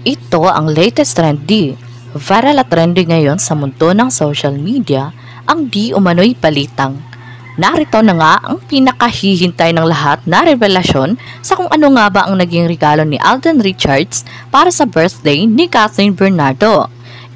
Ito ang latest trendy. Viral at trendy ngayon sa mundo ng social media ang di umano'y balitang. Narito na nga ang pinakahihintay ng lahat na revelasyon sa kung ano nga ba ang naging regalo ni Alden Richards para sa birthday ni Kathryn Bernardo.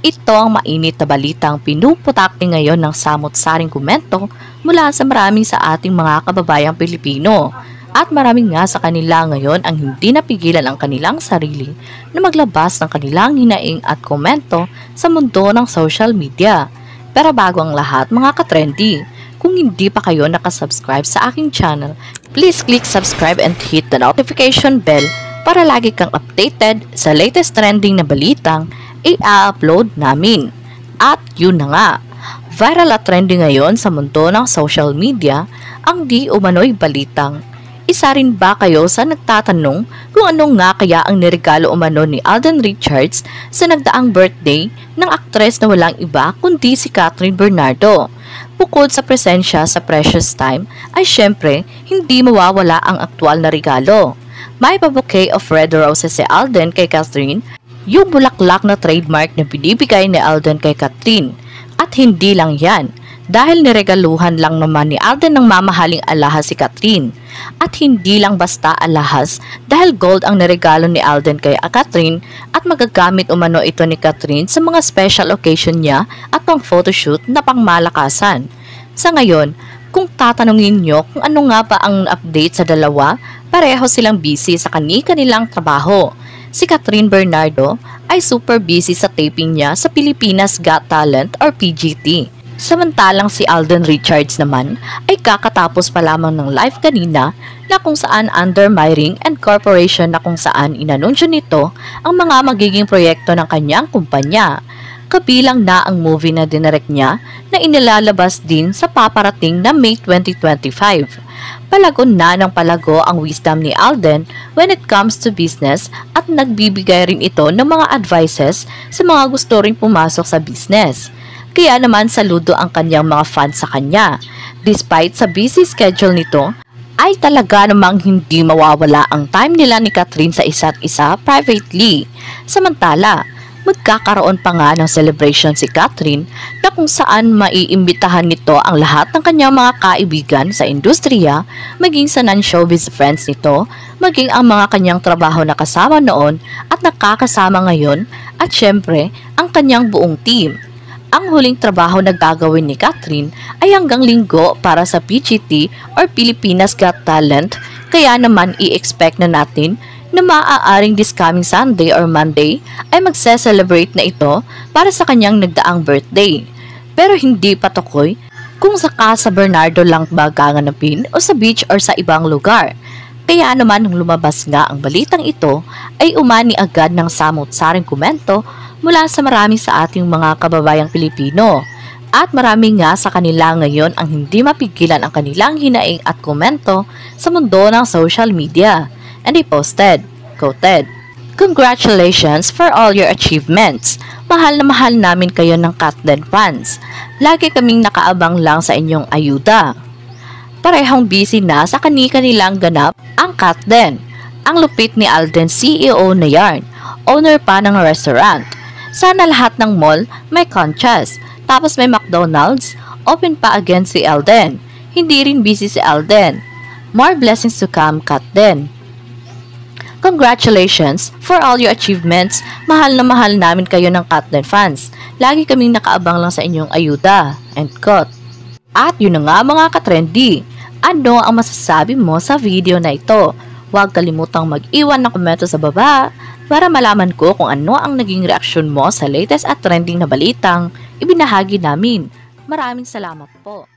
Ito ang mainit na balitang pinuputakti ngayon ng samot-saring komento mula sa maraming sa ating mga kababayang Pilipino. At maraming nga sa kanila ngayon ang hindi napigilan ang kanilang sarili na maglabas ng kanilang hinaing at komento sa mundo ng social media. Pero bago ang lahat mga ka-trendy, kung hindi pa kayo nakasubscribe sa aking channel, please click subscribe and hit the notification bell para lagi kang updated sa latest trending na balitang i-upload namin. At yun na nga, viral at trending ngayon sa mundo ng social media ang di umano'y balitang. Isa rin ba kayo sa nagtatanong kung ano nga kaya ang niregalo umano ni Alden Richards sa nagdaang birthday ng aktres na walang iba kundi si Kathryn Bernardo? Bukod sa presensya sa precious time ay syempre hindi mawawala ang aktwal na regalo. May pa-bouquet of red roses si Alden kay Kathryn, yung bulaklak na trademark na binibigay ni Alden kay Kathryn. At hindi lang yan, dahil niregaluhan lang naman ni Alden ng mamahaling alahas si Kathryn. At hindi lang basta alahas dahil gold ang niregalo ni Alden kay Kathryn at magagamit umano ito ni Kathryn sa mga special occasion niya at pang photoshoot na pangmalakasan. Sa ngayon, kung tatanungin nyo kung ano nga ba ang update sa dalawa, pareho silang busy sa kani-kanilang trabaho. Si Kathryn Bernardo ay super busy sa taping niya sa Pilipinas Got Talent or PGT. Samantalang si Alden Richards naman ay kakatapos pa lamang ng live kanina na kung saan under Myring and Corporation na kung saan inanunsyo nito ang mga magiging proyekto ng kanyang kumpanya. Kabilang na ang movie na dinirect niya na inilalabas din sa paparating na May 2025. Palago na ng palago ang wisdom ni Alden when it comes to business at nagbibigay rin ito ng mga advices sa mga gusto ring pumasok sa business. Kaya naman saludo ang kanyang mga fans sa kanya. Despite sa busy schedule nito, ay talaga namang hindi mawawala ang time nila ni Kathryn sa isa't isa privately. Samantala, magkakaroon pa nga ng celebration si Kathryn na kung saan maiimbitahan nito ang lahat ng kanyang mga kaibigan sa industriya, maging sa non-showbiz friends nito, maging ang mga kanyang trabaho na kasama noon at nakakasama ngayon, at syempre, ang kanyang buong team. Ang huling trabaho na gagawin ni Kathryn ay hanggang Linggo para sa PGT or Pilipinas Got Talent, kaya naman i-expect na natin na maaaring this coming Sunday or Monday ay magse-celebrate na ito para sa kanyang nagdaang birthday. Pero hindi pa tukoy kung sa Casa Bernardo lang ba gaganapin o sa beach or sa ibang lugar. Kaya naman nung lumabas nga ang balitang ito ay umani agad ng samot-saring komento mula sa marami sa ating mga kababayang Pilipino. At marami nga sa kanila ngayon ang hindi mapigilan ang kanilang hinaing at komento sa mundo ng social media. And they posted, quoted, "Congratulations for all your achievements. Mahal na mahal namin kayo ng Katden fans. Lagi kaming nakaabang lang sa inyong ayuda." Parehong busy na sa kani-kanilang ganap ang Katden. Ang lupit ni Alden, CEO na yarn, owner pa ng restaurant. Sana lahat ng mall may Conchas, tapos may McDonald's, open pa again si Alden. Hindi rin busy si Alden. More blessings to come, Katden. Congratulations for all your achievements. Mahal na mahal namin kayo ng Katden fans. Lagi kaming nakaabang lang sa inyong ayuda. End quote. At yun na nga mga ka-trendy. Ano ang masasabi mo sa video na ito? Huwag kalimutang mag-iwan ng komento sa baba para malaman ko kung ano ang naging reaksyon mo sa latest at trending na balitang ibinahagi namin. Maraming salamat po.